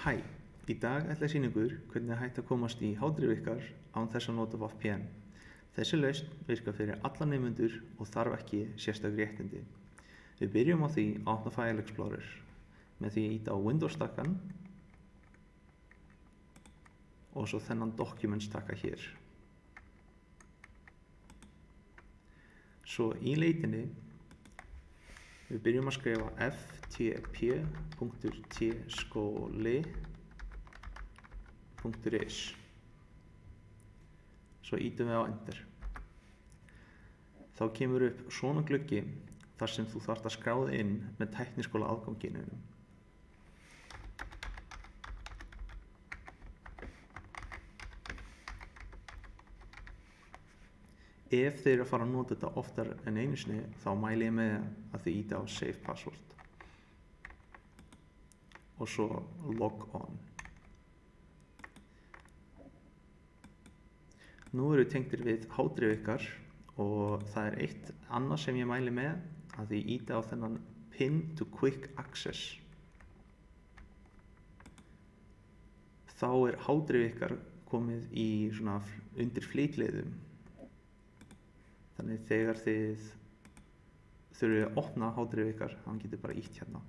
Hæ, í dag ætla ég að sýna ykkur hvernig er hægt að komast í hádrif ykkar án þess að nota VPN. Þessi lausn virkar fyrir alla nemendur og þarf ekki sérstök réttindi. Við byrjum á því að opna File Explorer með því að ýta á Windows-takkann og svo þennan Documents-takka hér. Svo í leitinni við byrjum að skrifa ftp.tskoli.is. Svo ýtum við á Enter. Þá kemur upp svona gluggi þar sem þú þarft að skráða inn með tækniskóla aðganginum. Ef þið eru að fara að nota þetta oftar en einu sinni, þá mæli ég með að þið ýta á Save Password og svo Log On. Nú eru tengdir við hádrif ykkar og það er eitt annað sem ég mæli með, að þið ýta á þennan Pin to Quick Access. Þá er hádrif ykkar komið í svona undir fleitleiðum. Þannig þegar þið þurfið að opna hádrif ykkar, hann getur bara ýtt hérna.